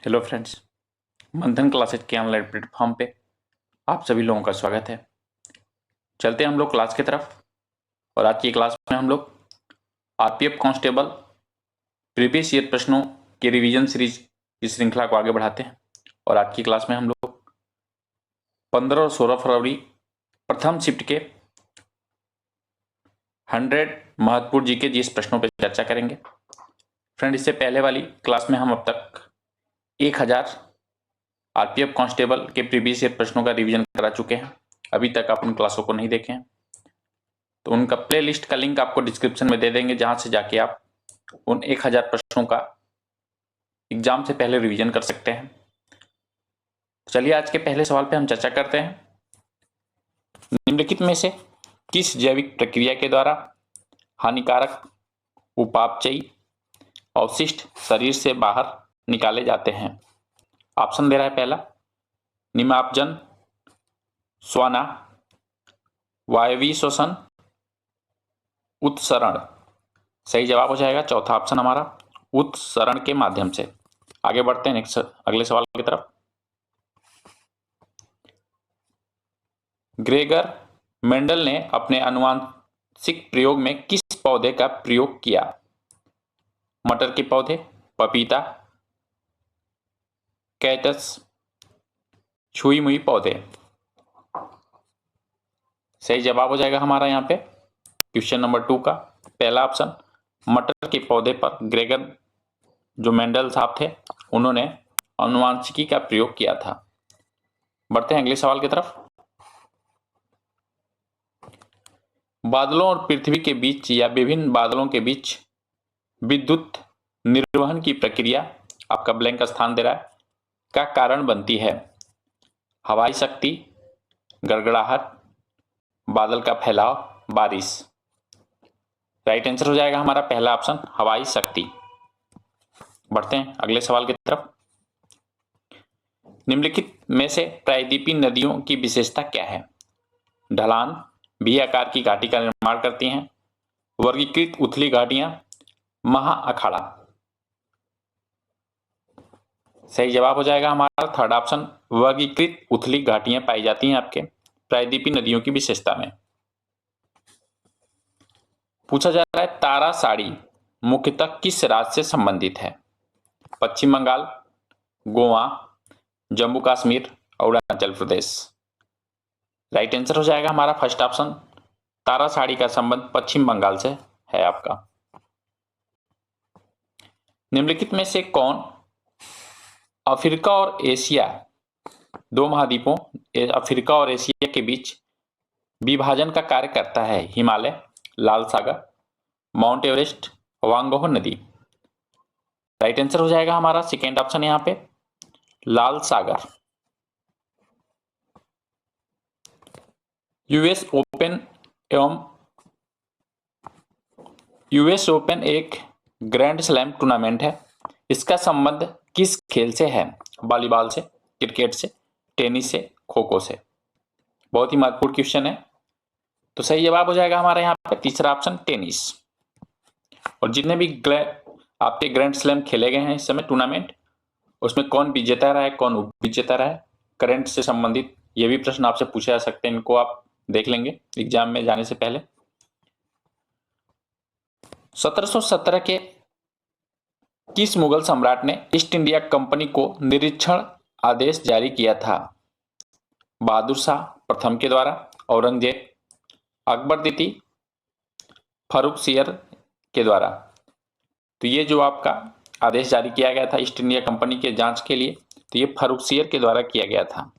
Hello friends, मंथन classes के online platform पे आप सभी लोगों का स्वागत है। चलते हैं हम लोग क्लास की तरफ। और आज की क्लास में हम लोग आरपीएफ कांस्टेबल प्रीवियस ईयर प्रश्नों के रिवीजन सीरीज की श्रृंखला को आगे बढ़ाते हैं। और आज की क्लास में हम लोग 15 और 16 फरवरी प्रथम शिफ्ट के 100 महत्वपूर्ण जीके जीएस प्रश्नों पर चर्चा करेंगे। फ्रेंड, इससे पहले वाली क्लास में हम अब तक 1000 आरपीएफ कांस्टेबल के प्रीवियस ईयर प्रश्नों का रिवीजन करा चुके हैं। अभी तक आप उन क्लासों को नहीं देखे हैं तो उनका प्लेलिस्ट का लिंक आपको डिस्क्रिप्शन में दे देंगे, जहां से जाके आप उन 1000 प्रश्नों का एग्जाम से पहले रिवीजन कर सकते हैं। चलिए आज के पहले सवाल पे हम चर्चा करते हैं। निम्नलिखित में से किस जैविक प्रक्रिया के द्वारा हानिकारक उपापचयी अवशिष्ट शरीर से बाहर निकाले जाते हैं? ऑप्शन दे रहा है पहला निमापजन, श्वाना, वायवीय श्वसन, उत्सरण। सही जवाब हो जाएगा चौथा ऑप्शन हमारा, उत्सरण के माध्यम से। आगे बढ़ते हैं नेक्स्ट अगले सवाल की तरफ। ग्रेगर मेंडल ने अपने आनुवांशिक प्रयोग में किस पौधे का प्रयोग किया? मटर के पौधे, पपीता, कैक्टस, छुई मुई पौधे। सही जवाब हो जाएगा हमारा यहाँ पे क्वेश्चन नंबर 2 का पहला ऑप्शन, मटर के पौधे पर ग्रेगर जो मेंडल साहब थे उन्होंने आनुवांशिकी का प्रयोग किया था। बढ़ते हैं अगले सवाल की तरफ। बादलों और पृथ्वी के बीच या विभिन्न बादलों के बीच विद्युत निर्वहन की प्रक्रिया, आपका ब्लैंक स्थान दे रहा है, का कारण बनती है? हवाई शक्ति, गड़गड़ाहट, बादल का फैलाव, बारिश। राइट आंसर हो जाएगा हमारा पहला ऑप्शन, हवाई शक्ति। बढ़ते हैं अगले सवाल की तरफ। निम्नलिखित में से प्रायद्वीपीय नदियों की विशेषता क्या है? ढलान, वी आकार की घाटी का निर्माण करती हैं, वर्गीकृत उथली घाटियां, महा अखाड़ा। सही जवाब हो जाएगा हमारा थर्ड ऑप्शन, वर्गीकृत उथली घाटियां पाई जाती हैं आपके प्रायद्वीपीय नदियों की विशेषता में। पूछा जा रहा है तारा साड़ी मुख्यतः किस राज्य से संबंधित है? पश्चिम बंगाल, गोवा, जम्मू कश्मीर, अरुणाचल प्रदेश। राइट आंसर हो जाएगा हमारा फर्स्ट ऑप्शन, तारा साड़ी का संबंध पश्चिम बंगाल से है आपका। निम्नलिखित में से कौन अफ्रीका और एशिया, दो महाद्वीपों अफ्रीका और एशिया के बीच विभाजन का कार्य करता है? हिमालय, लाल सागर, माउंट एवरेस्ट, वांगहो नदी। राइट आंसर हो जाएगा हमारा सेकेंड ऑप्शन यहाँ पे, लाल सागर। यूएस ओपन एक ग्रैंड स्लैम टूर्नामेंट है। इसका संबंध किस खेल से है? वॉलीबॉल से, क्रिकेट से, टेनिस से, खो खो से। बहुत ही महत्वपूर्ण क्वेश्चन है। तो सही जवाब हो जाएगा हमारा यहाँ पे तीसरा ऑप्शन, टेनिस। और जितने भी आपके ग्रैंड स्लैम खेले गए हैं इस समय टूर्नामेंट, उसमें कौन विजेता रहा है, कौन उप विजेता रहा है, करंट से संबंधित ये भी प्रश्न आपसे पूछे जा सकते हैं। इनको आप देख लेंगे एग्जाम में जाने से पहले। 1717 के किस मुगल सम्राट ने ईस्ट इंडिया कंपनी को निरीक्षण आदेश जारी किया था? बहादुर शाह प्रथम के द्वारा, औरंगजेब, अकबर द्वितीय, फर्रुखसियर के द्वारा। तो ये जो आपका आदेश जारी किया गया था ईस्ट इंडिया कंपनी के जांच के लिए, तो ये फर्रुखसियर के द्वारा किया गया था।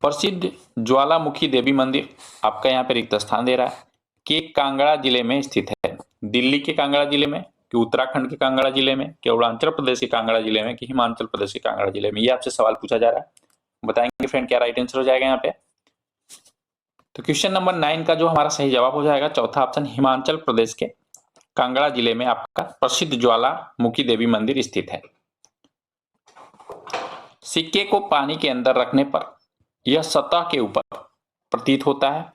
प्रसिद्ध ज्वालामुखी देवी मंदिर आपका यहाँ पे रिक्त स्थान दे रहा है कि कांगड़ा जिले में स्थित है। दिल्ली के कांगड़ा जिले में, कि उत्तराखंड के कांगड़ा जिले में, कि अरुणाचल प्रदेश के कांगड़ा जिले में, कि हिमाचल प्रदेश के कांगड़ा जिले में, ये आपसे सवाल पूछा जा रहा है। बताएंगे फ्रेंड क्या राइट आंसर हो जाएगा यहाँ पे। तो क्वेश्चन नंबर 9 का जो हमारा सही जवाब हो जाएगा चौथा ऑप्शन, हिमाचल प्रदेश के कांगड़ा जिले में आपका प्रसिद्ध ज्वालामुखी देवी मंदिर स्थित है। सिक्के को पानी के अंदर रखने पर यह सतह के ऊपर प्रतीत होता है,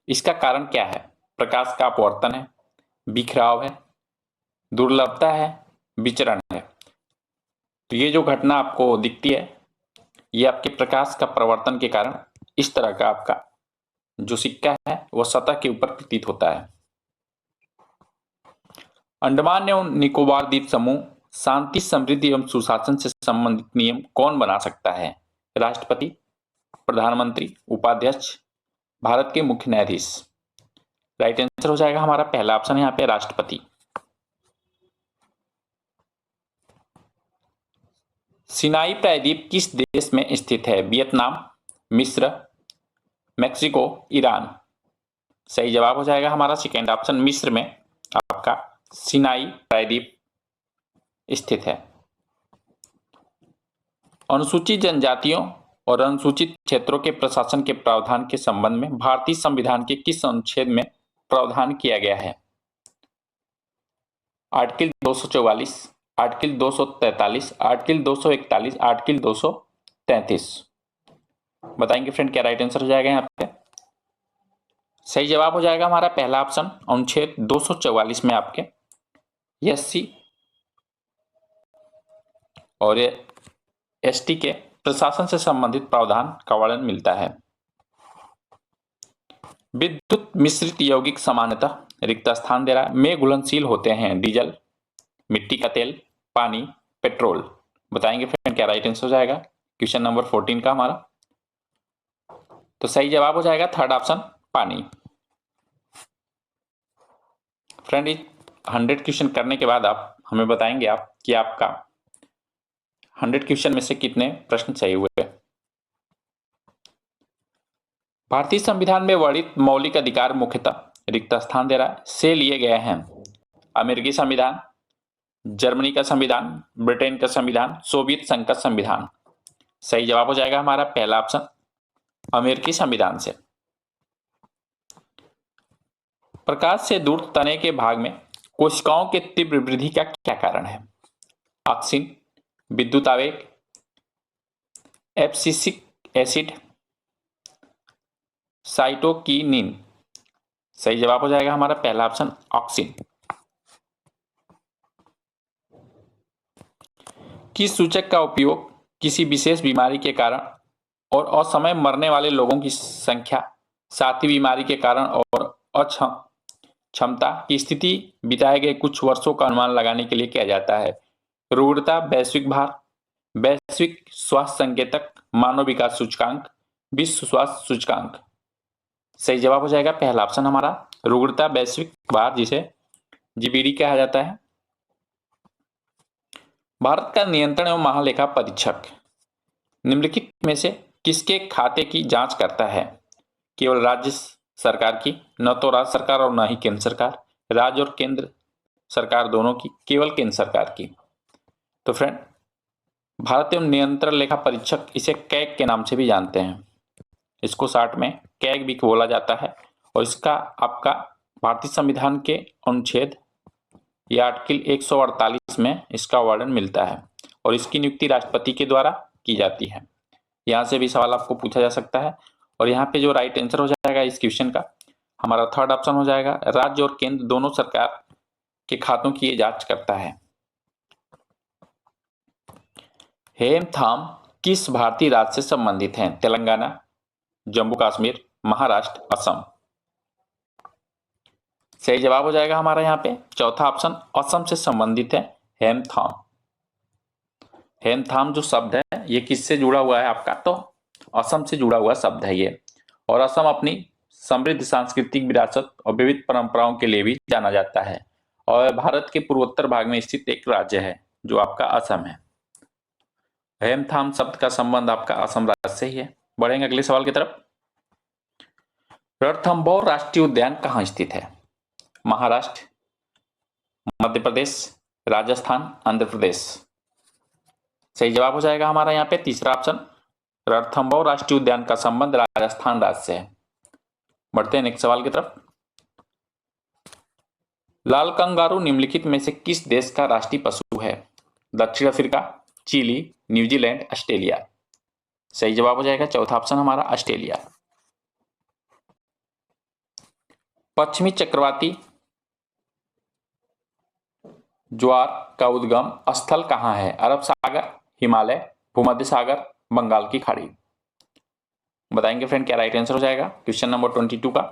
इसका कारण क्या है? प्रकाश का अपवर्तन है, बिखराव है, दुर्लभता है, विचरण है। तो ये जो घटना आपको दिखती है, ये आपके प्रकाश का प्रवर्तन के कारण इस तरह का आपका जो सिक्का है वह सतह के ऊपर प्रतीत होता है। अंडमान एवं निकोबार द्वीप समूह शांति, समृद्धि एवं सुशासन से संबंधित नियम कौन बना सकता है? राष्ट्रपति, प्रधानमंत्री, उपाध्यक्ष, भारत के मुख्य न्यायाधीश। राइट आंसर हो जाएगा हमारा पहला ऑप्शन यहाँ पे राष्ट्रपति। सिनाई प्रायद्वीप किस देश में स्थित है? वियतनाम, मिस्र, मैक्सिको, ईरान। सही जवाब हो जाएगा हमारा सेकेंड ऑप्शन, मिस्र में आपका सिनाई प्रायद्वीप स्थित है। अनुसूचित जनजातियों और अनुसूचित क्षेत्रों के प्रशासन के प्रावधान के संबंध में भारतीय संविधान के किस अनुच्छेद में प्रावधान किया गया है? Article 244, article 243, article 241, article 233। बताएंगे फ्रेंड क्या राइट आंसर हो जाएगा यहाँ पे? सही जवाब हो जाएगा हमारा पहला ऑप्शन, अनुच्छेद 244 में आपके एससी और एसटी के प्रशासन से संबंधित प्रावधान का वर्णन मिलता है। विद्युत मिश्रित यौगिक सामान्यतः रिक्त स्थान दे रहा है, में घुलनशील होते हैं डीजल, मिट्टी का तेल, पानी, पेट्रोल। बताएंगे फ्रेंड क्या राइट आंसर हो जाएगा क्वेश्चन नंबर 14 का हमारा? तो सही जवाब हो जाएगा थर्ड ऑप्शन, पानी। फ्रेंड 100 क्वेश्चन करने के बाद आप हमें बताएंगे आप कि आपका 100 क्वेश्चन में से कितने प्रश्न सही हुए। भारतीय संविधान में वर्णित मौलिक अधिकार मुख्यतः रिक्त स्थान दे रहा है से लिए गए हैं। अमेरिकी संविधान, जर्मनी का संविधान, ब्रिटेन का संविधान, सोवियत संघ का संविधान। सही जवाब हो जाएगा हमारा पहला ऑप्शन, अमेरिकी संविधान से। प्रकाश से दूर तने के भाग में कोशिकाओं के तीव्र वृद्धि का क्या कारण है? ऑक्सीन, विद्युत आवेग, एब्सिसिक एसिड, साइटोकिनिन। सही जवाब हो जाएगा हमारा पहला ऑप्शन, ऑक्सीन। किस सूचक का उपयोग किसी विशेष बीमारी के कारण और असमय मरने वाले लोगों की संख्या, साथ ही बीमारी के कारण और क्षमता की स्थिति बिताए गए कुछ वर्षों का अनुमान लगाने के लिए किया जाता है? रुग्णता, वैश्विक भार, वैश्विक स्वास्थ्य संकेतक, मानव विकास सूचकांक, विश्व स्वास्थ्य सूचकांक। सही जवाब हो जाएगा पहला ऑप्शन हमारा, रुग्णता, वैश्विक भार, जिसे जीबीडी कहा जाता है। भारत का नियंत्रण एवं महालेखा परीक्षक निम्नलिखित में से किसके खाते की जांच करता है? केवल राज्य सरकार की, न तो राज्य सरकार और न ही केंद्र सरकार, राज्य और केंद्र सरकार दोनों की, केवल केंद्र सरकार की। तो फ्रेंड भारत एवं नियंत्रण लेखा परीक्षक, इसे कैग के नाम से भी जानते हैं, इसको शॉर्ट में कैग भी बोला जाता है। और इसका आपका भारतीय संविधान के अनुच्छेद या आर्टिकल 148 में इसका वर्णन मिलता है और इसकी नियुक्ति राष्ट्रपति के द्वारा की जाती है। यहाँ से भी सवाल आपको पूछा जा सकता है। और यहाँ पे जो राइट आंसर हो जाएगा इस क्वेश्चन का हमारा थर्ड ऑप्शन हो जाएगा, राज्य और केंद्र दोनों सरकार के खातों की ये जांच करता है। हेमथाम किस भारतीय राज्य से संबंधित हैं? तेलंगाना, जम्मू कश्मीर, महाराष्ट्र, असम। सही जवाब हो जाएगा हमारा यहाँ पे चौथा ऑप्शन, असम से संबंधित है हेमथाम। हेमथाम जो शब्द है ये किससे जुड़ा हुआ है आपका? तो असम से जुड़ा हुआ शब्द है ये। और असम अपनी समृद्ध सांस्कृतिक विरासत और विविध परंपराओं के लिए भी जाना जाता है और भारत के पूर्वोत्तर भाग में स्थित एक राज्य है जो आपका असम है। हेमथाम शब्द का संबंध आपका असम राज्य से ही है। बढ़ेंगे अगले सवाल की तरफ। रणथंभौर राष्ट्रीय उद्यान कहाँ स्थित है? महाराष्ट्र, मध्य प्रदेश, राजस्थान, आंध्र प्रदेश। सही जवाब हो जाएगा हमारा यहाँ पे तीसरा ऑप्शन, रणथंभौर राष्ट्रीय उद्यान का संबंध राजस्थान राज्य से है। बढ़ते हैं नेक्स्ट सवाल की तरफ। लाल कंगारू निम्नलिखित में से किस देश का राष्ट्रीय पशु है? दक्षिण अफ्रीका, चिली, न्यूजीलैंड, ऑस्ट्रेलिया। सही जवाब हो जाएगा चौथा ऑप्शन हमारा, ऑस्ट्रेलिया। पश्चिमी चक्रवाती ज्वार का उद्गम स्थल कहाँ है? अरब सागर, हिमालय, भूमध्य सागर, बंगाल की खाड़ी। बताएंगे फ्रेंड क्या राइट आंसर हो जाएगा क्वेश्चन नंबर 22 का?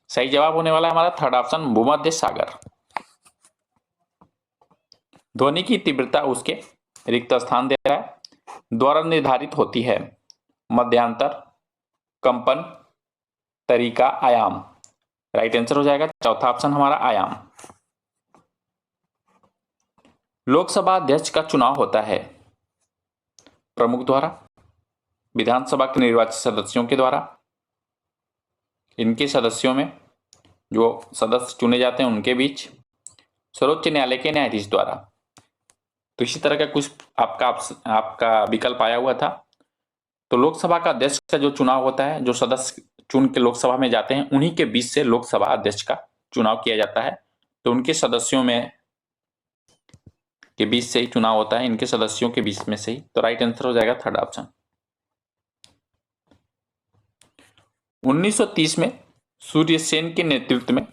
सही जवाब होने वाला है हमारा थर्ड ऑप्शन, भूमध्य सागर। ध्वनि की तीव्रता उसके रिक्त स्थान दे रहा है द्वारा निर्धारित होती है। मध्यांतर, कंपन, तरीका, आयाम। राइट आंसर हो जाएगा चौथा ऑप्शन हमारा, आयाम। लोकसभा अध्यक्ष का चुनाव होता है प्रमुख द्वारा, विधानसभा के निर्वाचित सदस्यों के द्वारा, इनके सदस्यों में जो सदस्य चुने जाते हैं उनके बीच, सर्वोच्च न्यायालय के न्यायाधीश द्वारा। तो इसी तरह का कुछ आपका विकल्प आया हुआ था। तो लोकसभा का अध्यक्ष का जो चुनाव होता है, जो सदस्य चुन के लोकसभा में जाते हैं, उन्हीं के बीच से लोकसभा अध्यक्ष का चुनाव किया जाता है। तो उनके सदस्यों में के बीच से ही चुनाव होता है, इनके सदस्यों के बीच में से ही। तो राइट आंसर हो जाएगा थर्ड ऑप्शन। 1930 में सूर्यसेन के नेतृत्व में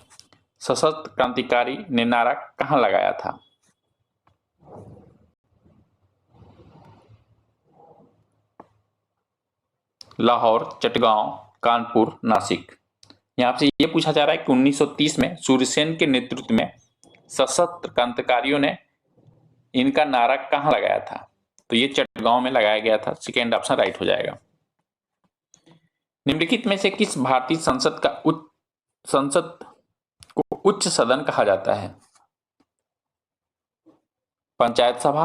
सशस्त्र क्रांतिकारी ने नारा कहां लगाया था? लाहौर, चटगांव, कानपुर, नासिक। यहां से ये पूछा जा रहा है कि 1930 में सूर्यसेन के नेतृत्व में सशस्त्र क्रांतिकारियों ने इनका नारा कहां लगाया था? तो ये चटगांव में लगाया गया था। सेकेंड ऑप्शन राइट हो जाएगा। निम्नलिखित में से किस भारतीय संसद को उच्च सदन कहा जाता है? पंचायत सभा,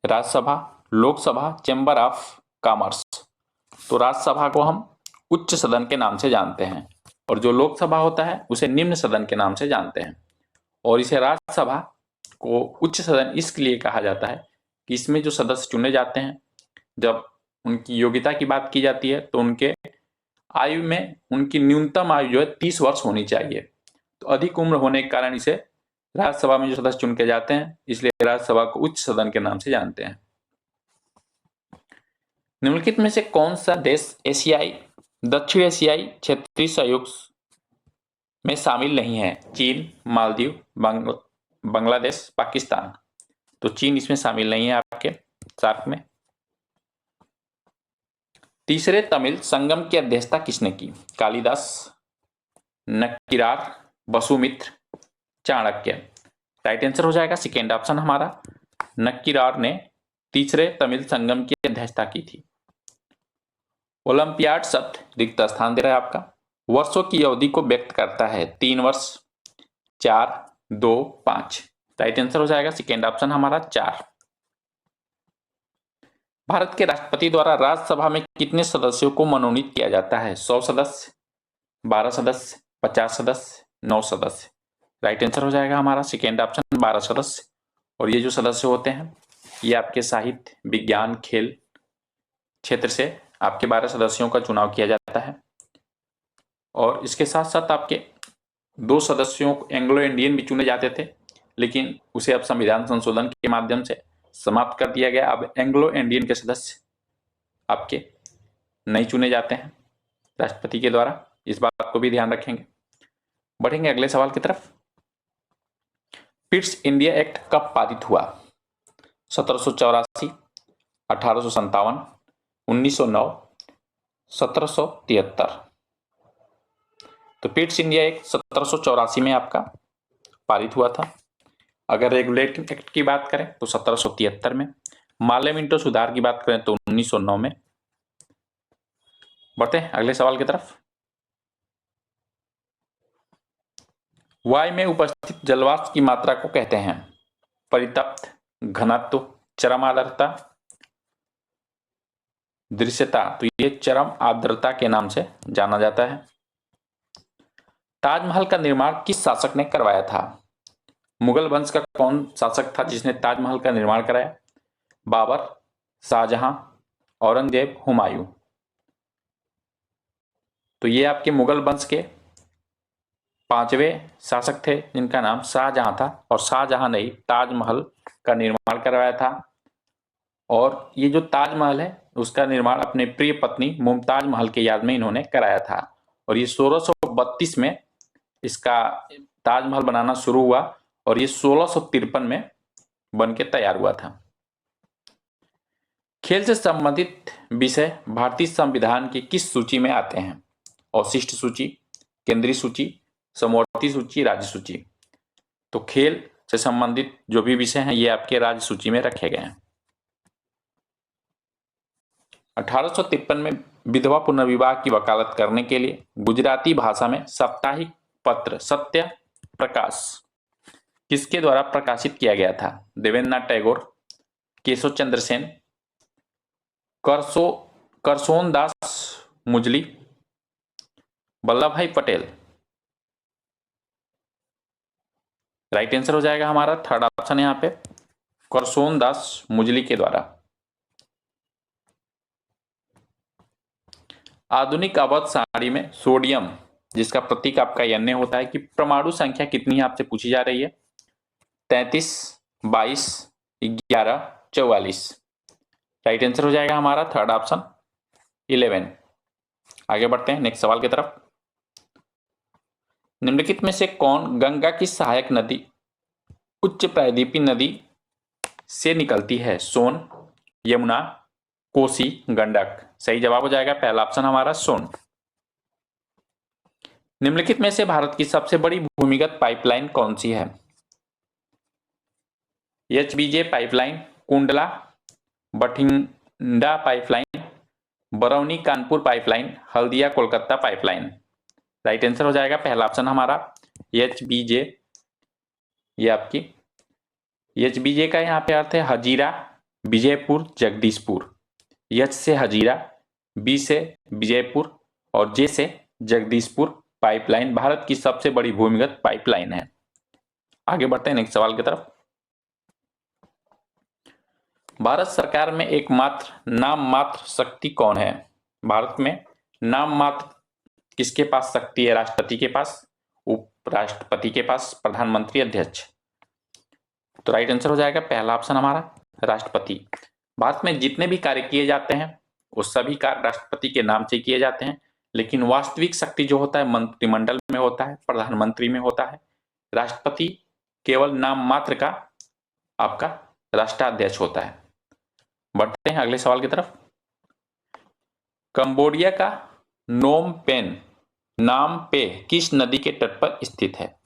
Rajya Sabha, Lok Sabha, chamber of commerce. तो राज्यसभा को हम उच्च सदन के नाम से जानते हैं और जो लोकसभा होता है उसे निम्न सदन के नाम से जानते हैं। और इसे राज्यसभा को उच्च सदन इसलिए कहा जाता है कि इसमें जो सदस्य चुने जाते हैं, जब उनकी योग्यता की बात की जाती है तो उनके आयु में उनकी न्यूनतम आयु जो है 30 वर्ष होनी चाहिए। तो अधिक उम्र होने के कारण इसे राज्यसभा में जो सदस्य चुन के जाते हैं, इसलिए राज्यसभा को उच्च सदन के नाम से जानते हैं। निम्नलिखित में से कौन सा देश दक्षिण एशियाई क्षेत्रीय सहयोग में शामिल नहीं है? चीन, मालदीव, बांग्लादेश, पाकिस्तान। तो चीन इसमें शामिल नहीं है आपके सार्क में। तीसरे तमिल संगम की अध्यक्षता किसने की? कालिदास, नक्किरार, वसुमित्र, चाणक्य। राइट आंसर हो जाएगा सेकेंड ऑप्शन हमारा, नक्किरार ने तीसरे तमिल संगम की अध्यक्षता की थी। ओलंपियाड शब्द रिक्त स्थान दे रहा है आपका। वर्षों की अवधि को व्यक्त करता है 3 वर्ष, 4, 2, 5। राइट आंसर हो जाएगा सेकेंड ऑप्शन हमारा 4। भारत के राष्ट्रपति द्वारा राज्यसभा में कितने सदस्यों को मनोनीत किया जाता है? 100 सदस्य, 12 सदस्य, 50 सदस्य, 9 सदस्य। राइट आंसर हो जाएगा हमारा सेकेंड ऑप्शन 12 सदस्य। और ये जो सदस्य होते हैं ये आपके साहित्य, विज्ञान, खेल क्षेत्र से आपके 12 सदस्यों का चुनाव किया जाता है। और इसके साथ साथ आपके 2 सदस्यों को एंग्लो इंडियन भी चुने जाते थे, लेकिन उसे अब संविधान संशोधन के माध्यम से समाप्त कर दिया गया। अब एंग्लो इंडियन के सदस्य आपके नहीं चुने जाते हैं राष्ट्रपति के द्वारा, इस बात को भी ध्यान रखेंगे। बढ़ेंगे अगले सवाल की तरफ। पिट्स इंडिया एक्ट कब पारित हुआ? 1784, 1857, 1909, 1773। तो पिट्स इंडिया एक्ट 1784 में आपका पारित हुआ था। अगर रेगुलेटिंग एक्ट की बात करें तो 1773 में, मार्ले मिंटो सुधार की बात करें तो 1909 में। बढ़ते हैं अगले सवाल की तरफ। वायु में उपस्थित जलवाष्प की मात्रा को कहते हैं? परितप्त, घनत्व, चरम आर्द्रता, दृश्यता। तो ये चरम आर्द्रता के नाम से जाना जाता है। ताजमहल का निर्माण किस शासक ने करवाया था? मुगल वंश का कौन शासक था जिसने ताजमहल का निर्माण कराया? बाबर, शाहजहां, औरंगजेब, हुमायूं। तो ये आपके मुगल वंश के 5वें शासक थे जिनका नाम शाहजहां था, और शाहजहां ने ताजमहल का निर्माण करवाया था। और ये जो ताजमहल है उसका निर्माण अपने प्रिय पत्नी मुमताज महल के याद में इन्होंने कराया था। और ये 1632 में इसका ताजमहल बनाना शुरू हुआ और ये 1653 में बन के तैयार हुआ था। खेल से संबंधित विषय भारतीय संविधान की किस सूची में आते हैं? अवशिष्ट सूची, केंद्रीय सूची, समवर्ती सूची, राज्य सूची। तो खेल से संबंधित जो भी विषय हैं ये आपके राज्य सूची में रखे गए हैं। 1853 में विधवा पुनर्विवाह की वकालत करने के लिए गुजराती भाषा में साप्ताहिक पत्र सत्य प्रकाश किसके द्वारा प्रकाशित किया गया था? देवेंद्रनाथ टैगोर, केशव चंद्र सेन, करसोन दास मुजली, वल्लभ भाई पटेल। राइट आंसर हो जाएगा हमारा थर्ड ऑप्शन यहां पे, करसोन दास मुजली के द्वारा। आधुनिक अवध सारणी में सोडियम जिसका प्रतीक आपका Na होता है कि परमाणु संख्या कितनी है आपसे पूछी जा रही है? 33, 22, 11, 44। राइट आंसर हो जाएगा हमारा थर्ड ऑप्शन 11। आगे बढ़ते हैं नेक्स्ट सवाल की तरफ। निम्नलिखित में से कौन गंगा की सहायक नदी उच्च प्रायद्वीपी नदी से निकलती है? सोन, यमुना, कोसी, गंडक। सही जवाब हो जाएगा पहला ऑप्शन हमारा सोन। निम्नलिखित में से भारत की सबसे बड़ी भूमिगत पाइपलाइन कौन सी है? HBJ pipeline, Kundla, Bathinda pipeline, Barauni Kanpur pipeline, Haldia Kolkata pipeline. Right answer हो जाएगा पहला ऑप्शन हमारा HBJ। ये आपकी HBJ का यहाँ पे अर्थ है हजीरा, विजयपुर, जगदीशपुर। H से हजीरा, B से विजयपुर और J से जगदीशपुर पाइपलाइन भारत की सबसे बड़ी भूमिगत पाइपलाइन है। आगे बढ़ते हैं नेक्स्ट सवाल की तरफ। भारत सरकार में एकमात्र नाम मात्र शक्ति कौन है? भारत में नाम मात्र किसके पास शक्ति है? राष्ट्रपति के पास, उपराष्ट्रपति के पास, प्रधानमंत्री, अध्यक्ष। तो राइट आंसर हो जाएगा पहला ऑप्शन हमारा राष्ट्रपति। भारत में जितने भी कार्य किए जाते हैं वो सभी कार्य राष्ट्रपति के नाम से किए जाते हैं, लेकिन वास्तविक शक्ति जो होता है मंत्रिमंडल में होता है, प्रधानमंत्री में होता है। राष्ट्रपति केवल नाम मात्र का आपका राष्ट्राध्यक्ष होता है। बढ़ते हैं अगले सवाल की तरफ। कंबोडिया का नोम पेन नाम पे किस नदी के तट पर स्थित है?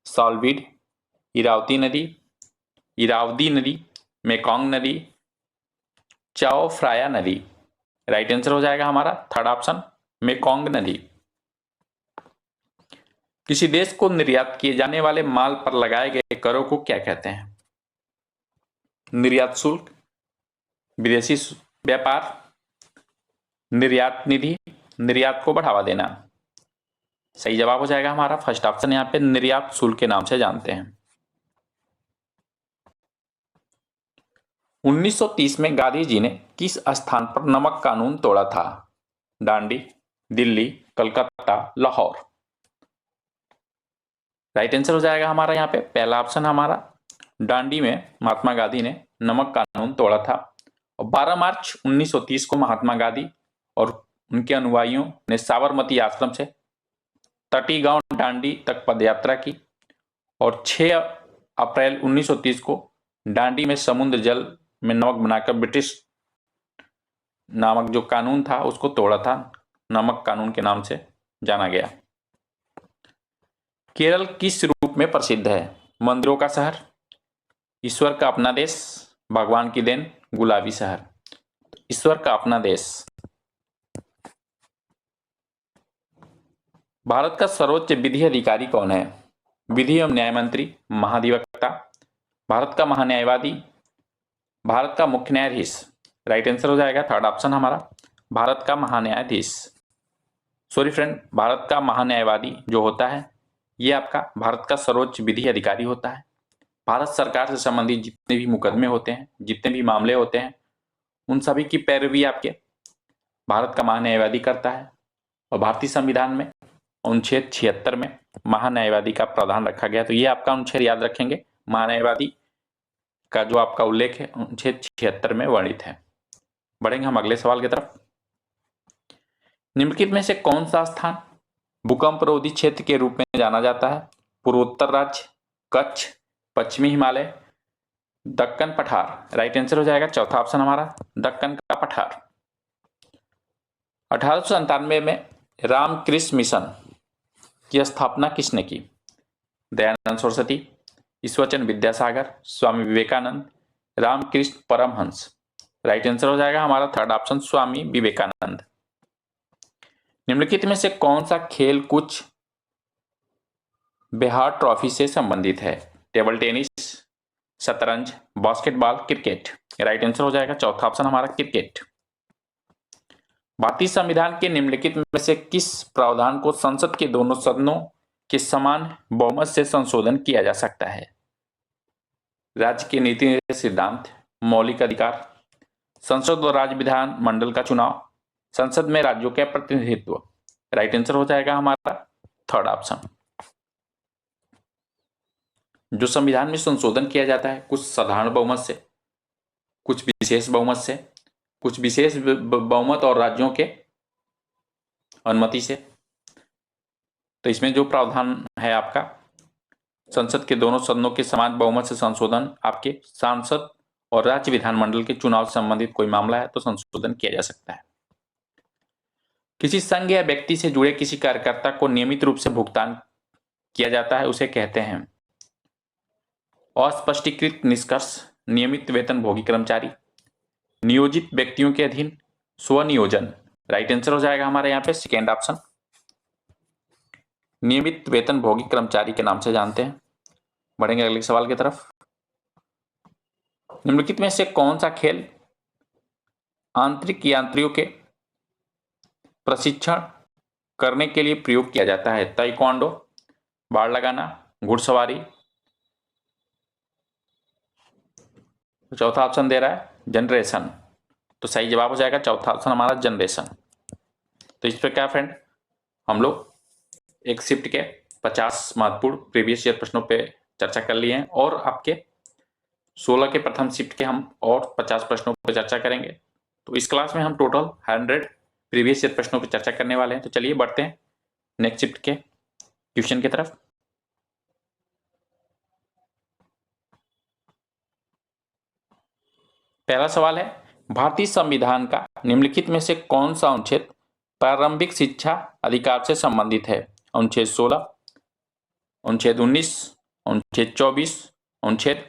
साल्वीड, इरावती नदी, इरावदी नदी, मेकोंग नदी, चाओ फ्राया नदी। राइट आंसर हो जाएगा हमारा थर्ड ऑप्शन मेकोंग नदी। किसी देश को निर्यात किए जाने वाले माल पर लगाए गए करों को क्या कहते हैं? निर्यात शुल्क, विदेशी व्यापार, निर्यात निधि, निर्यात को बढ़ावा देना। सही जवाब हो जाएगा हमारा फर्स्ट ऑप्शन यहाँ पे निर्यात शुल्क के नाम से जानते हैं। 1930 में गांधी जी ने किस स्थान पर नमक कानून तोड़ा था? दांडी, दिल्ली, कलकत्ता, लाहौर। राइट आंसर हो जाएगा हमारा यहाँ पे पहला ऑप्शन हमारा दांडी में महात्मा गांधी ने नमक कानून तोड़ा था। और 12 मार्च 1930 को महात्मा गांधी और उनके अनुयायियों ने साबरमती आश्रम से तटी गांव दांडी तक पदयात्रा की और 6 अप्रैल 1930 को दांडी में समुद्र जल में नमक बनाकर ब्रिटिश नामक जो कानून था उसको तोड़ा था। नमक कानून के नाम से जाना गया। केरल किस रूप में प्रसिद्ध है? मंदिरों का शहर, ईश्वर का अपना देश, भगवान की देन, गुलाबी शहर। ईश्वर का अपना देश। भारत का सर्वोच्च विधि अधिकारी कौन है? विधि एवं न्याय मंत्री, महाधिवक्ता, भारत का महान्यायवादी, भारत का मुख्य न्यायाधीश। राइट आंसर हो जाएगा थर्ड ऑप्शन हमारा भारत का महान्यायाधीश। सॉरी फ्रेंड, भारत का महान्यायवादी जो होता है ये आपका भारत का सर्वोच्च विधि अधिकारी होता है। भारत सरकार से संबंधित जितने भी मुकदमे होते हैं, जितने भी मामले होते हैं, उन सभी की पैरवी आपके भारत का महान्यायवादी करता है। और भारतीय संविधान में अनुच्छेद 76 में महान्यायवादी का प्रावधान रखा गया। तो ये आपका अनुच्छेद याद रखेंगे, महान्यायवादी का जो आपका उल्लेख है अनुच्छेद 76 में वर्णित है। बढ़ेंगे हम अगले सवाल की तरफ। निम्नलिखित में से कौन सा स्थान भूकंप रोधी क्षेत्र के रूप में जाना जाता है? पूर्वोत्तर राज्य, कच्छ, पश्चिमी हिमालय, दक्कन पठार। राइट आंसर हो जाएगा चौथा ऑप्शन हमारा दक्कन का पठार। 1897 में रामकृष्ण मिशन की स्थापना किसने की? दयानंद सरस्वती, ईश्वरचंद्र विद्यासागर, स्वामी विवेकानंद, रामकृष्ण परमहंस। राइट आंसर हो जाएगा हमारा थर्ड ऑप्शन स्वामी विवेकानंद। निम्नलिखित में से कौन सा खेल कुछ बिहार ट्रॉफी से संबंधित है? टेबल टेनिस, शतरंज, बास्केटबॉल, क्रिकेट। राइट आंसर हो जाएगा चौथा ऑप्शन हमारा क्रिकेट। भारतीय संविधान के निम्नलिखित में से किस प्रावधान को संसद के दोनों सदनों के समान बहुमत से संशोधन किया जा सकता है? राज्य के नीति निर्देश सिद्धांत, मौलिक अधिकार, संसद और राज्य विधान मंडल का चुनाव, संसद में राज्यों का प्रतिनिधित्व। राइट आंसर हो जाएगा हमारा थर्ड ऑप्शन। जो संविधान में संशोधन किया जाता है कुछ साधारण बहुमत से, कुछ विशेष बहुमत से, कुछ विशेष बहुमत और राज्यों के अनुमति से। तो इसमें जो प्रावधान है आपका संसद के दोनों सदनों के समान बहुमत से संशोधन, आपके सांसद और राज्य विधानमंडल के चुनाव से संबंधित कोई मामला है तो संशोधन किया जा सकता है। किसी संघ या व्यक्ति से जुड़े किसी कार्यकर्ता को नियमित रूप से भुगतान किया जाता है उसे कहते हैं अस्पष्टीकृत निष्कर्ष, नियमित वेतन भोगी कर्मचारी, नियोजित व्यक्तियों के अधीन, स्वनियोजन। राइट आंसर हो जाएगा हमारे यहाँ पे सेकेंड ऑप्शन नियमित वेतन भोगी कर्मचारी के नाम से जानते हैं। बढ़ेंगे अगले सवाल की तरफ। निम्नलिखित में से कौन सा खेल आंतरिक यात्रियों के प्रशिक्षण करने के लिए प्रयोग किया जाता है? ताइक्वांडो, बाड़ लगाना, घुड़सवारी। चौथा ऑप्शन दे रहा है जनरेशन, तो सही जवाब हो जाएगा चौथा ऑप्शन हमारा जनरेशन। तो इस प्रकार फ्रेंड हम लोग एक शिफ्ट के 50 महत्वपूर्ण प्रीवियस ईयर प्रश्नों पे चर्चा कर लिए हैं और आपके 16 के प्रथम शिफ्ट के हम और 50 प्रश्नों पर चर्चा करेंगे। तो इस क्लास में हम टोटल 100 प्रीवियस ईयर प्रश्नों पर चर्चा करने वाले हैं। तो चलिए बढ़ते हैं नेक्स्ट शिफ्ट के क्वेश्चन की तरफ। पहला सवाल है भारतीय संविधान का निम्नलिखित में से कौन सा अनुच्छेद प्रारंभिक शिक्षा अधिकार से संबंधित है? अनुच्छेद 16, अनुच्छेद 19, अनुच्छेद 24, अनुच्छेद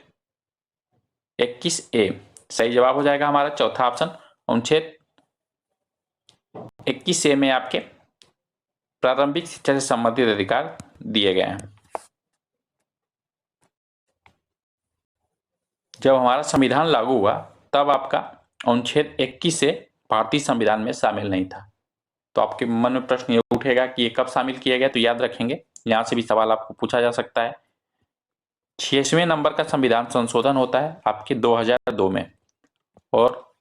21A। सही जवाब हो जाएगा हमारा चौथा ऑप्शन अनुच्छेद 21A में आपके प्रारंभिक शिक्षा से संबंधित अधिकार दिए गए हैं। जब हमारा संविधान लागू हुआ तब आपका अनुच्छेद 21 से भारतीय संविधान में शामिल नहीं था। तो आपके मन में प्रश्न ये उठेगा कि ये कब शामिल किया गया? तो याद रखेंगे यहां से भी सवाल आपको पूछा जा सकता है। 6वें नंबर का संविधान संशोधन होता है आपके 2002 में और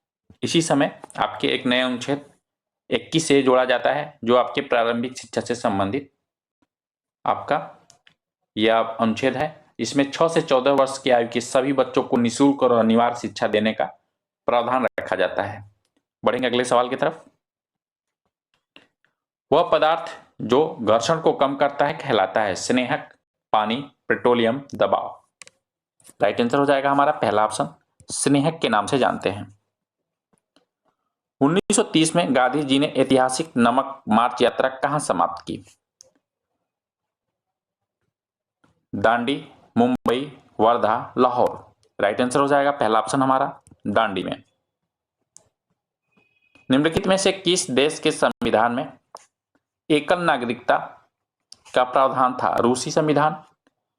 इसी समय आपके एक नए अनुच्छेद 21 से जोड़ा जाता है जो आपके प्रारंभिक शिक्षा से संबंधित आपका यह अनुच्छेद है। इसमें 6 से 14 वर्ष की आयु के सभी बच्चों को निःशुल्क और अनिवार्य शिक्षा देने का प्रावधान रखा जाता है। बढ़ेंगे अगले सवाल की तरफ। वह पदार्थ जो घर्षण को कम करता है कहलाता है? स्नेहक, पानी, पेट्रोलियम, दबाव। राइट आंसर हो जाएगा हमारा पहला ऑप्शन स्नेहक के नाम से जानते हैं। 1930 में गांधी जी ने ऐतिहासिक नमक मार्च यात्रा कहां समाप्त की? दांडी, मुंबई, वर्धा, लाहौर। राइट आंसर हो जाएगा पहला ऑप्शन हमारा दांडी में। निम्नलिखित में से किस देश के संविधान में एकल नागरिकता का प्रावधान था? रूसी संविधान,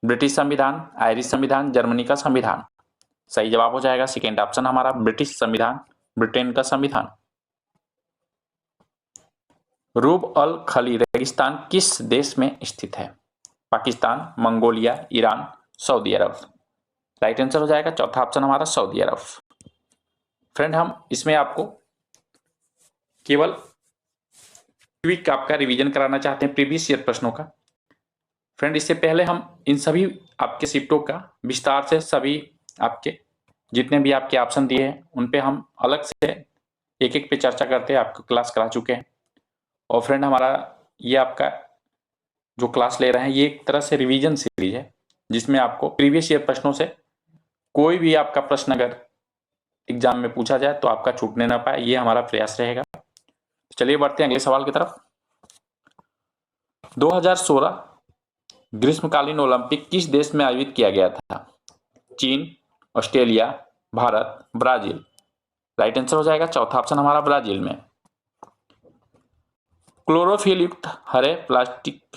ब्रिटिश संविधान, आयरिश संविधान, जर्मनी का संविधान। सही जवाब हो जाएगा सेकेंड ऑप्शन हमारा ब्रिटिश संविधान, ब्रिटेन का संविधान। रूब अल खली रेगिस्तान किस देश में स्थित है? पाकिस्तान, मंगोलिया, ईरान, सऊदी अरब। राइट आंसर हो जाएगा चौथा ऑप्शन हमारा सऊदी अरब। फ्रेंड हम इसमें आपको केवल क्विक आपका रिवीजन कराना चाहते हैं प्रीवियस ईयर प्रश्नों का। फ्रेंड इससे पहले हम इन सभी आपके शिफ्टों का विस्तार से सभी आपके जितने भी आपके ऑप्शन दिए हैं उन पे हम अलग से एक एक पे चर्चा करते हैं, आपको क्लास करा चुके हैं। और फ्रेंड हमारा ये आपका जो क्लास ले रहे हैं ये एक तरह से रिवीजन सीरीज है। जिसमें आपको प्रीवियस ईयर प्रश्नों से कोई भी आपका प्रश्न अगर एग्जाम में पूछा जाए तो आपका छूटने ना पाए, ये हमारा प्रयास रहेगा। चलिए बढ़ते हैं अगले सवाल की तरफ। 2016 ग्रीष्मकालीन ओलंपिक किस देश में आयोजित किया गया था? चीन, Australia, Bharat, Brazil. Right answer हो जाएगा चौथा ऑप्शन हमारा ब्राजील में। क्लोरोफिल युक्त हरे प्लास्टिक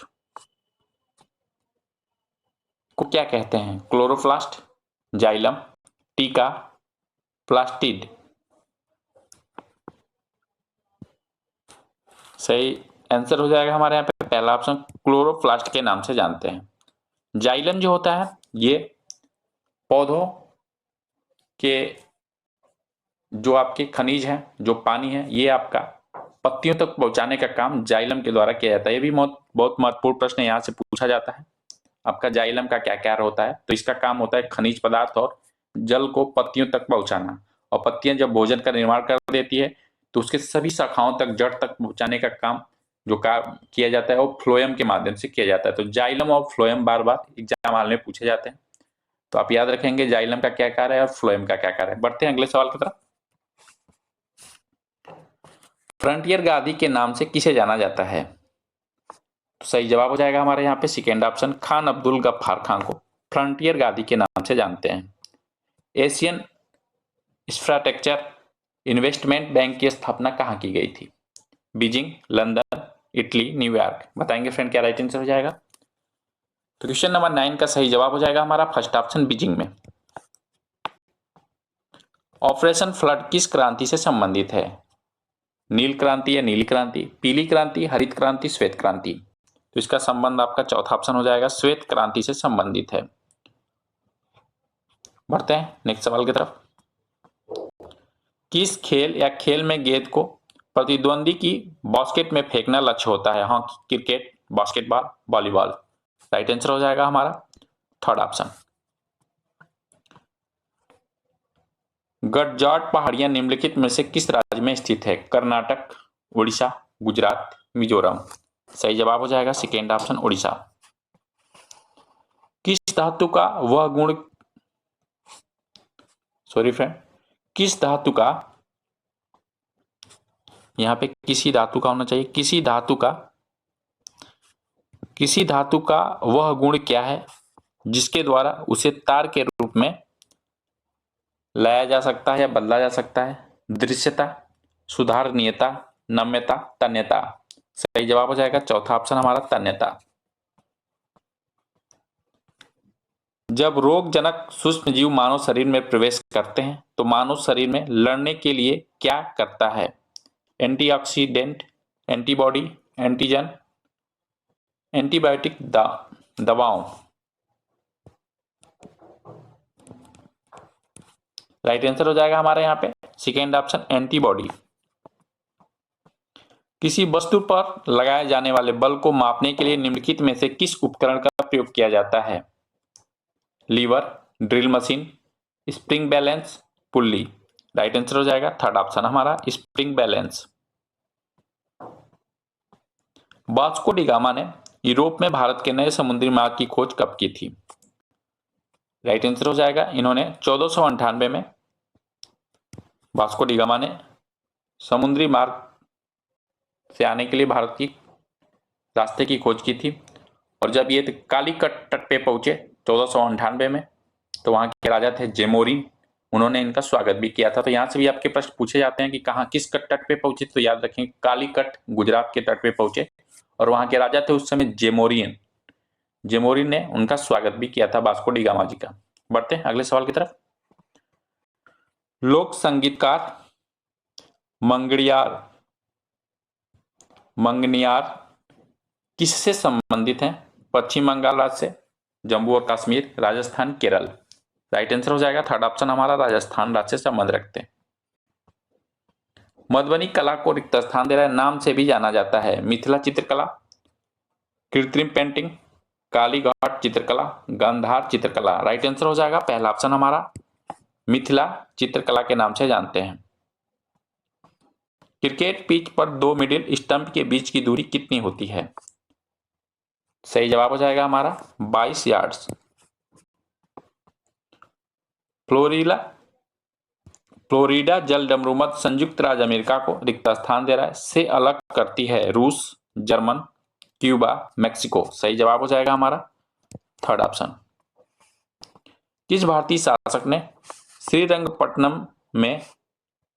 को क्या कहते हैं? क्लोरोप्लास्ट, जाइलम, टीका, प्लास्टिड। सही आंसर हो जाएगा हमारे यहाँ पे पहला ऑप्शन, क्लोरोप्लास्ट के नाम से जानते हैं। जाइलम जो होता है ये पौधों के जो आपके खनिज हैं, जो पानी है, ये आपका पत्तियों तक पहुंचाने का काम जाइलम के द्वारा किया जाता है। ये भी बहुत महत्वपूर्ण प्रश्न यहाँ से पूछा जाता है। आपका जाइलम का क्या कार्य होता है? तो इसका काम होता है खनिज पदार्थ और जल को पत्तियों तक पहुंचाना, और पत्तियां जब भोजन का निर्माण कर देती है तो उसके सभी शाखाओं तक, जड़ तक पहुंचाने का काम जो काम किया जाता है वो फ्लोएम के माध्यम से किया जाता है। तो जाइलम और फ्लोएम बार बार एग्जाम हाल में पूछे जाते हैं, तो आप याद रखेंगे जाइलम का क्या कार्य है और फ्लोएम का क्या कार्य है। बढ़ते हैं अगले सवाल की तरफ। फ्रंटियर गांधी के नाम से किसे जाना जाता है? तो सही जवाब हो जाएगा हमारे यहाँ पे सेकेंड ऑप्शन, खान अब्दुल गफ्फार खान को फ्रंटियर गांधी के नाम से जानते हैं। एशियन इंफ्रास्ट्रक्चर इन्वेस्टमेंट बैंक की स्थापना कहाँ की गई थी? Beijing, London, Italy, New York. बताएंगे फ्रेंड क्या राइट आंसर हो जाएगा? तो क्वेश्चन नंबर 9 का सही जवाब हो जाएगा हमारा फर्स्ट ऑप्शन, बीजिंग में। ऑपरेशन फ्लड किस क्रांति से संबंधित है? नील क्रांति या नीली क्रांति, पीली क्रांति, हरित क्रांति, श्वेत क्रांति। तो इसका संबंध आपका चौथा ऑप्शन हो जाएगा, श्वेत क्रांति से संबंधित है। बढ़ते हैं नेक्स्ट सवाल की तरफ। किस खेल या खेल में गेंद को प्रतिद्वंदी की बास्केट में फेंकना लक्ष्य होता है? Hockey, cricket, basketball, volleyball. Right answer हो जाएगा हमारा थर्ड ऑप्शन। गडजाट पहाड़ियां निम्नलिखित में से किस राज्य में स्थित है? कर्नाटक, उड़ीसा, गुजरात, मिजोरम। सही जवाब हो जाएगा सेकेंड ऑप्शन, उड़ीसा। किस धातु का वह गुण, सॉरी फ्रेंड, किस धातु का, यहां पे किसी धातु का होना चाहिए, किसी धातु का वह गुण क्या है जिसके द्वारा उसे तार के रूप में लाया जा सकता है या बदला जा सकता है? दृश्यता, सुधारणीयता, नम्यता, तन्यता। सही जवाब हो जाएगा चौथा ऑप्शन हमारा, तन्यता। जब रोगजनक सूक्ष्म जीव मानव शरीर में प्रवेश करते हैं तो मानव शरीर में लड़ने के लिए क्या करता है? एंटीऑक्सीडेंट, एंटीबॉडी, एंटीजन, एंटीबायोटिक, दवाओं। राइट आंसर हो जाएगा हमारे यहाँ पे सेकेंड ऑप्शन, एंटीबॉडी। किसी वस्तु पर लगाए जाने वाले बल को मापने के लिए निम्नलिखित में से किस उपकरण का प्रयोग किया जाता है? Lever, drill machine, spring balance, pulley. Right answer हो जाएगा थर्ड ऑप्शन हमारा, spring balance. Vasco da Gama ने यूरोप में भारत के नए समुद्री मार्ग की खोज कब की थी? राइट आंसर हो जाएगा, इन्होंने 1498 में वास्को डी गामा ने समुद्री मार्ग से आने के लिए भारत की रास्ते की खोज की थी। और जब ये कालीकट तट पे पहुंचे 1498 में, तो वहां के राजा थे जेमोरिन, उन्होंने इनका स्वागत भी किया था। तो यहां से भी आपके प्रश्न पूछे जाते हैं कि कहां, किस तट पे पहुंचे? तो याद रखें कालीकट गुजरात के तट पे पहुंचे, और वहां के राजा थे उस समय जेमोरिन ने उनका स्वागत भी किया था वास्को डी गामा जी का। बढ़ते हैं अगले सवाल की तरफ। लोक संगीतकार मंगनियार किससे संबंधित हैं? पश्चिम बंगाल राज्य से, जम्मू और कश्मीर, राजस्थान, केरल। राइट आंसर हो जाएगा थर्ड ऑप्शन हमारा, राजस्थान राज्य से संबंध रखते हैं। मधुबनी कला को रिक्त स्थान दे रहा है, नाम से भी जाना जाता है। मिथिला चित्रकला, कृत्रिम पेंटिंग, कालीघाट चित्रकला, गांधार चित्रकला। राइट आंसर हो जाएगा पहला ऑप्शन हमारा, मिथिला चित्रकला के नाम से जानते हैं। क्रिकेट पिच पर दो मिडिल स्टंप के बीच की दूरी कितनी होती है? सही जवाब हो जाएगा हमारा 22 यार्ड्स। फ्लोरिडा जल डमरूमत संयुक्त राज्य अमेरिका को रिक्त स्थान दे रहा है, से अलग करती है रूस, जर्मन, क्यूबा, मैक्सिको। सही जवाब हो जाएगा हमारा थर्ड ऑप्शन। किस भारतीय शासक ने श्रीरंगपट्टनम में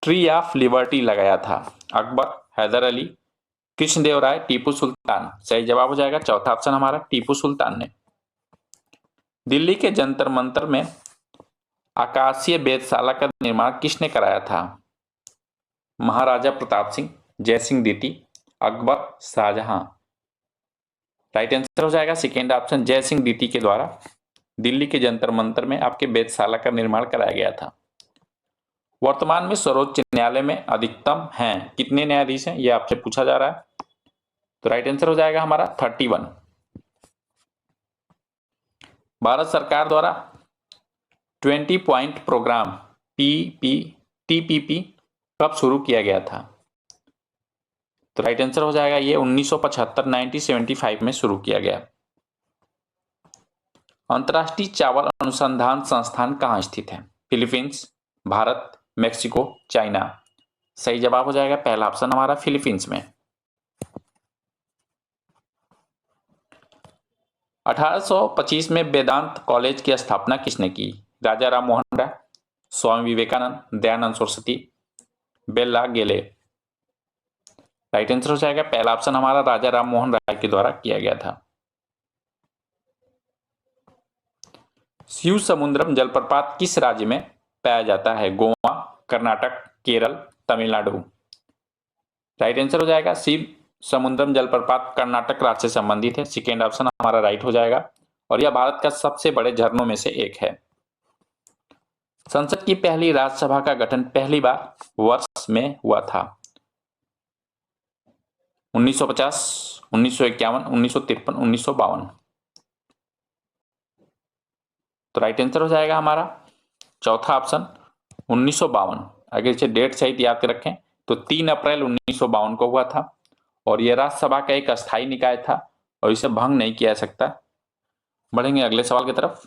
ट्री ऑफ लिबर्टी लगाया था? अकबर, हैदर अली, कृष्णदेवराय, टीपू सुल्तान। सही जवाब हो जाएगा चौथा ऑप्शन हमारा, टीपू सुल्तान ने। दिल्ली के जंतर मंतर में आकाशीय वेधशाला का निर्माण किसने कराया था? महाराजा प्रताप सिंह, जय सिंह द्वितीय, अकबर, शाहजहां। राइट आंसर हो जाएगा सेकेंड ऑप्शन, जय सिंह द्वितीय के द्वारा दिल्ली के जंतर मंतर में आपके वेधशाला का निर्माण कराया गया था। वर्तमान में सर्वोच्च न्यायालय में अधिकतम हैं कितने न्यायाधीश हैं, यह आपसे पूछा जा रहा है। तो राइट आंसर हो जाएगा हमारा 31। भारत सरकार द्वारा 20 पॉइंट प्रोग्राम टीपीपी कब शुरू किया गया था? तो राइट आंसर हो जाएगा ये 1975 में शुरू किया गया। अंतर्राष्ट्रीय चावल अनुसंधान संस्थान कहाँ स्थित है? Philippines, Bharat, Mexico, China. सही जवाब हो जाएगा पहला ऑप्शन हमारा, फिलीपींस में। 1825 में वेदांत कॉलेज की स्थापना किसने की? राजा राम मोहन राय, स्वामी विवेकानंद, दयानंद सरस्वती, बेल्ला गेले। राइट आंसर हो जाएगा पहला ऑप्शन हमारा, राजा राम मोहन राय के द्वारा किया गया था। शिव समुद्रम जलप्रपात किस राज्य में पाया जाता है? गोवा, कर्नाटक, केरल, तमिलनाडु। राइट आंसर हो जाएगा शिव समुद्रम जलप्रपात कर्नाटक राज्य से संबंधित है। सेकेंड ऑप्शन हमारा राइट हो जाएगा, और यह भारत का सबसे बड़े झरनों में से एक है। संसद की पहली राज्यसभा का गठन पहली बार वर्ष में हुआ था? 1950, 1951, 1953, 1952। तो राइट आंसर हो जाएगा हमारा चौथा ऑप्शन 1952। अगर इसे डेट सहित याद रखें तो 3 अप्रैल 1952 को हुआ था, और यह राज्यसभा का एक अस्थायी निकाय था और इसे भंग नहीं किया जा सकता। बढ़ेंगे अगले सवाल की तरफ।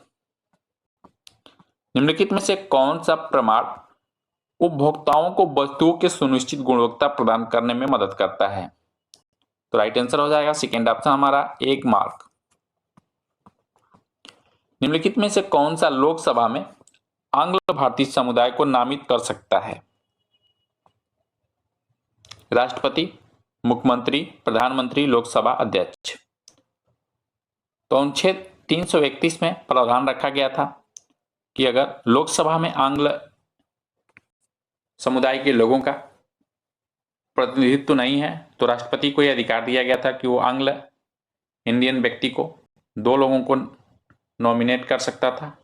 निम्नलिखित में से कौन सा प्रमाण उपभोक्ताओं को वस्तुओं के सुनिश्चित गुणवत्ता प्रदान करने में मदद करता है? तो राइट आंसर हो जाएगा सेकेंड ऑप्शन हमारा, एक मार्क। निम्नलिखित में से कौन सा लोकसभा में आंग्ल भारतीय समुदाय को नामित कर सकता है? राष्ट्रपति, मुख्यमंत्री, प्रधानमंत्री, लोकसभा अध्यक्ष। तो अनुच्छेद 331 में प्रावधान रखा गया था कि अगर लोकसभा में आंग्ल समुदाय के लोगों का प्रतिनिधित्व नहीं है तो राष्ट्रपति को यह अधिकार दिया गया था कि वो आंग्ल इंडियन व्यक्ति को 2 लोगों को नॉमिनेट कर सकता था।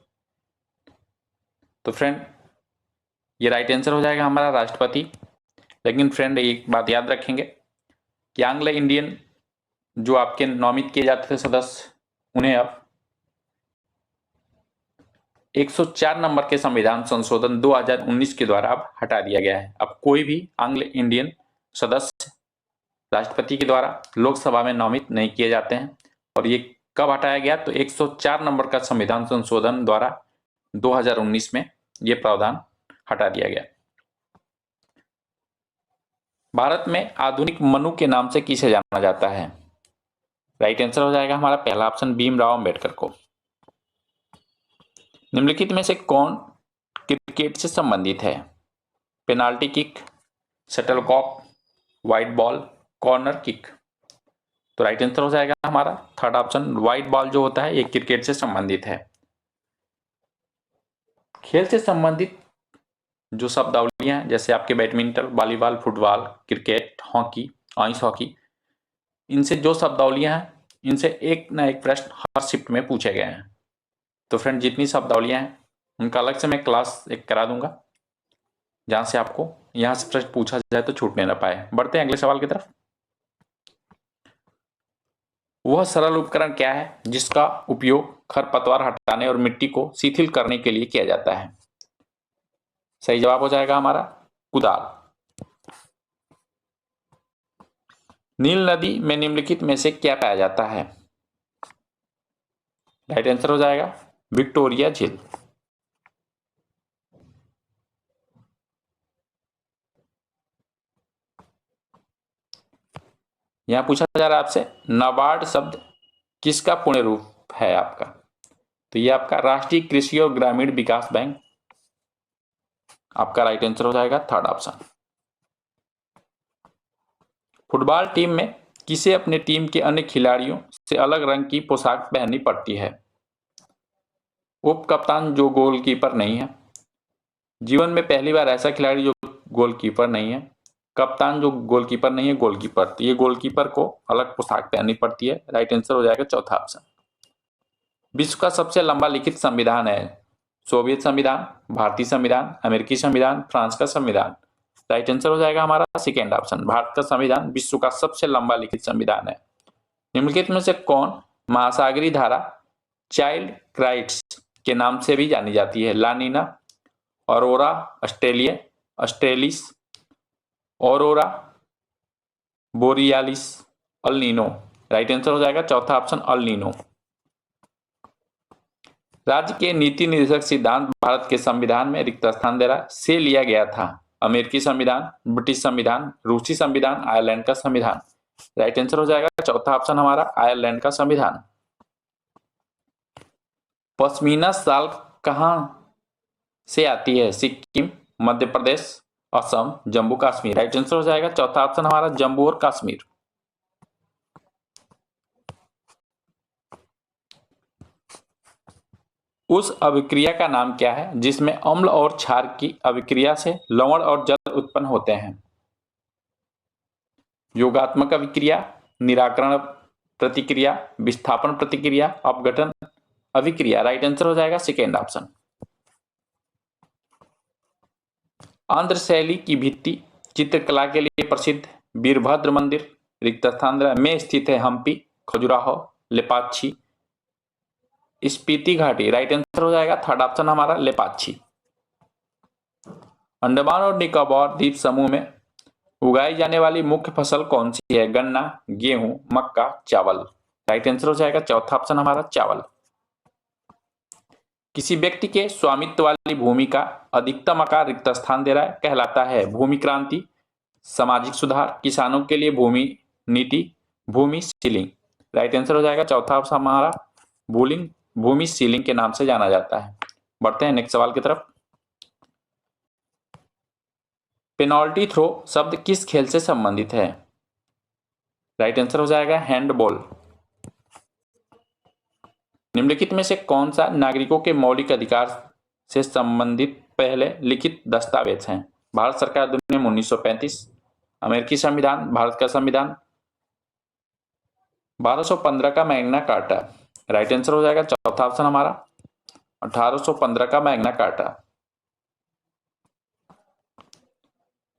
तो फ्रेंड ये राइट आंसर हो जाएगा हमारा राष्ट्रपति। लेकिन फ्रेंड एक बात याद रखेंगे कि आंग्ल इंडियन जो आपके नामित किए जाते थे सदस्य, उन्हें अब 104 नंबर के संविधान संशोधन 2019 के द्वारा अब हटा दिया गया है। अब कोई भी आंग्ल इंडियन सदस्य राष्ट्रपति के द्वारा लोकसभा में नामित नहीं किए जाते हैं। और ये कब हटाया गया? तो 104 नंबर का संविधान संशोधन द्वारा 2019 में ये प्रावधान हटा दिया गया। भारत में आधुनिक मनु के नाम से किसे जाना जाता है? राइट आंसर हो जाएगा हमारा पहला ऑप्शन, भीमराव अंबेडकर को। निम्नलिखित में से कौन क्रिकेट से संबंधित है? Penalty kick, shuttlecock, white ball, corner kick. तो राइट आंसर हो जाएगा हमारा थर्ड ऑप्शन, व्हाइट बॉल जो होता है ये क्रिकेट से संबंधित है। खेल से संबंधित जो शब्दावलियां हैं जैसे आपके badminton, volleyball, football, cricket, hockey, ice hockey, इनसे जो शब्दावलियां हैं इनसे एक ना एक प्रश्न हर शिफ्ट में पूछे गए हैं। तो फ्रेंड जितनी शब्दावलियां हैं उनका अलग से मैं क्लास एक करा दूंगा, जहां से आपको यहां से प्रश्न पूछा जाए तो छूटने ना पाए। बढ़ते हैं अगले सवाल की तरफ। वह सरल उपकरण क्या है जिसका उपयोग खरपतवार हटाने और मिट्टी को शिथिल करने के लिए किया जाता है? सही जवाब हो जाएगा हमारा कुदाल। नील नदी में निम्नलिखित में से क्या पाया जाता है? राइट आंसर हो जाएगा विक्टोरिया झील। यहां पूछा जा रहा है आपसे नाबार्ड शब्द किसका पूर्ण रूप है आपका, तो ये आपका राष्ट्रीय कृषि और ग्रामीण विकास बैंक आपका राइट आंसर हो जाएगा, थर्ड ऑप्शन। फुटबॉल टीम में किसे अपने टीम के अन्य खिलाड़ियों से अलग रंग की पोशाक पहननी पड़ती है? उप कप्तान जो गोलकीपर नहीं है, जीवन में पहली बार ऐसा खिलाड़ी जो गोलकीपर नहीं है, कप्तान जो गोलकीपर नहीं है, गोलकीपर, तो ये गोलकीपर को अलग पोशाक पहननी पड़ती है, राइट आंसर हो जाएगा चौथा ऑप्शन। विश्व का सबसे लंबा लिखित संविधान है? सोवियत संविधान, भारतीय संविधान, अमेरिकी संविधान, फ्रांस का संविधान, राइट आंसर हो जाएगा हमारा सेकेंड ऑप्शन। भारत का संविधान विश्व का सबसे लंबा लिखित संविधान है। निम्नलिखित में से कौन महासागरीय धारा चाइल्ड क्राइट्स के नाम से भी जानी जाती है? लानीना, aurora australis, aurora borealis, El Nino, right answer हो जाएगा चौथा ऑप्शन अल नीनो। राज्य के नीति निर्देशक सिद्धांत भारत के संविधान में रिक्त स्थान दे रहा से लिया गया था? अमेरिकी संविधान, ब्रिटिश संविधान, रूसी संविधान, आयरलैंड का संविधान, राइट आंसर हो जाएगा चौथा ऑप्शन हमारा आयरलैंड का संविधान। पश्मीना शाल कहां से आती है? सिक्किम, मध्य प्रदेश, असम, जम्मू कश्मीर, राइट आंसर हो जाएगा चौथा ऑप्शन हमारा जम्मू और कश्मीर। उस अभिक्रिया का नाम क्या है जिसमें अम्ल और क्षार की अभिक्रिया से लवण और जल उत्पन्न होते हैं? योगात्मक अभिक्रिया, निराकरण प्रतिक्रिया, विस्थापन प्रतिक्रिया, अपघटन अभिक्रिया, राइट आंसर हो जाएगा सेकेंड ऑप्शन। आंध्र शैली की भित्ति चित्रकला के लिए प्रसिद्ध वीरभद्र मंदिर रिक्त स्थान में स्थित है? हम्पी, खजुराहो, लेपाक्षी, स्पीति घाटी, राइट आंसर हो जाएगा थर्ड ऑप्शन हमारा लेपाक्षी। अंडमान और निकोबार द्वीप समूह में उगाई जाने वाली मुख्य फसल कौन सी है? गन्ना, गेहूं, मक्का, चावल, राइट आंसर हो जाएगा चौथा ऑप्शन हमारा चावल। किसी व्यक्ति के स्वामित्व वाली भूमि का अधिकतम आकार रिक्त स्थान दे रहा है कहलाता है? भूमि क्रांति, सामाजिक सुधार, किसानों के लिए भूमि नीति, भूमि सीलिंग, राइट आंसर हो जाएगा चौथा ऑप्शन हमारा भूमि सीलिंग के नाम से जाना जाता है। बढ़ते हैं नेक्स्ट सवाल की तरफ। पेनल्टी थ्रो शब्द किस खेल से संबंधित है? राइट आंसर हो जाएगा हैंडबॉल। निम्नलिखित में से कौन सा नागरिकों के मौलिक अधिकार से संबंधित पहले लिखित दस्तावेज है? भारत सरकार अधिनियम 1935, अमेरिकी संविधान, भारत का संविधान, 1215 का मैग्ना कार्टा, राइट आंसर हो जाएगा चौथा ऑप्शन हमारा 1815 का मैग्ना कार्टा।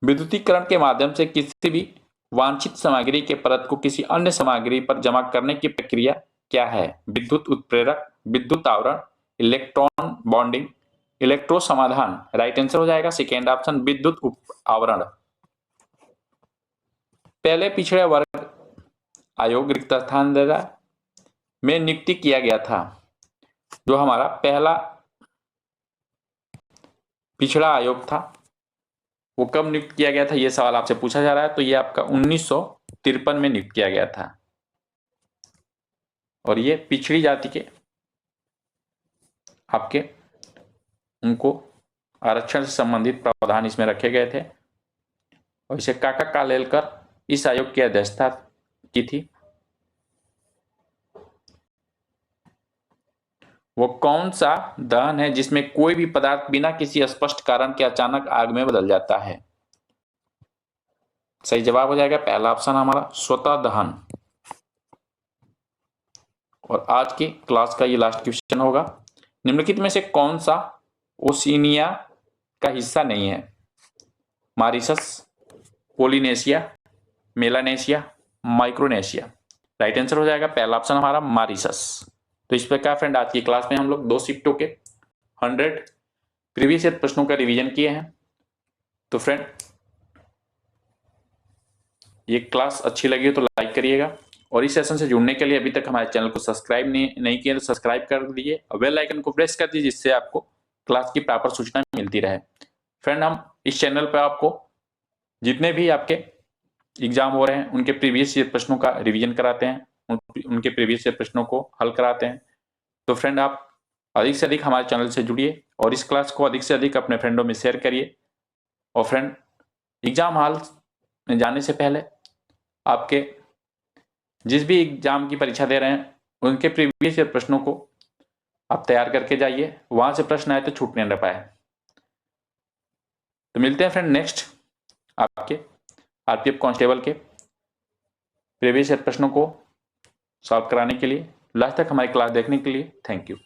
विद्युतीकरण के माध्यम से किसी भी वांछित सामग्री के परत को किसी अन्य सामग्री पर जमा करने की प्रक्रिया क्या है? विद्युत उत्प्रेरक, विद्युत आवरण, इलेक्ट्रॉन बॉन्डिंग, इलेक्ट्रो समाधान, राइट आंसर हो जाएगा सेकेंड ऑप्शन विद्युत आवरण। पहले पिछड़े वर्ग आयोग रिक्त स्थान में नियुक्ति किया गया था? जो हमारा पहला पिछड़ा आयोग था वो कब नियुक्त किया गया था, ये सवाल आपसे पूछा जा रहा है। तो ये आपका 1953 में नियुक्त किया गया था और ये पिछड़ी जाति के आपके उनको आरक्षण से संबंधित प्रावधान इसमें रखे गए थे और इसे काका कालेलकर इस आयोग की अध्यक्षता की थी। वो कौन सा दहन है जिसमें कोई भी पदार्थ बिना किसी स्पष्ट कारण के अचानक आग में बदल जाता है? सही जवाब हो जाएगा पहला ऑप्शन हमारा स्वतः दहन। और आज की क्लास का ये लास्ट क्वेश्चन होगा। निम्नलिखित में से कौन सा ओशिनिया का हिस्सा नहीं है? Mauritius, Polynesia, Melanesia, Micronesia, right answer हो जाएगा पहला ऑप्शन हमारा मॉरिशस। तो इस प्रकार फ्रेंड आज की क्लास में हम लोग 2 शिफ्टों के 100 प्रीवियस ईयर प्रश्नों का रिवीजन किए हैं। तो फ्रेंड ये क्लास अच्छी लगी हो तो लाइक करिएगा और इस सेशन से जुड़ने के लिए अभी तक हमारे चैनल को सब्सक्राइब नहीं किया तो सब्सक्राइब कर दीजिए और बेल आइकन को प्रेस कर दीजिए जिससे आपको क्लास की प्रॉपर सूचना मिलती रहे। फ्रेंड हम इस चैनल पर आपको जितने भी आपके एग्जाम हो रहे हैं उनके प्रीवियस ईयर प्रश्नों का रिवीजन कराते हैं, उनके प्रीवियस ईयर प्रश्नों को हल कराते हैं। तो फ्रेंड आप अधिक से अधिक हमारे चैनल से जुड़िए और इस क्लास को अधिक से अधिक अपने फ्रेंडों में शेयर करिए। और फ्रेंड एग्जाम हॉल में जाने से पहले आपके जिस भी एग्जाम की परीक्षा दे रहे हैं उनके प्रीवियस ईयर प्रश्नों को आप तैयार करके जाइए, वहां से प्रश्न आए तो छूटने न पाए। तो मिलते हैं फ्रेंड नेक्स्ट आपके आरपीएफ कांस्टेबल के प्रीवियस ईयर प्रश्नों को सॉल्व कराने के लिए। लास्ट तक हमारी क्लास देखने के लिए थैंक यू।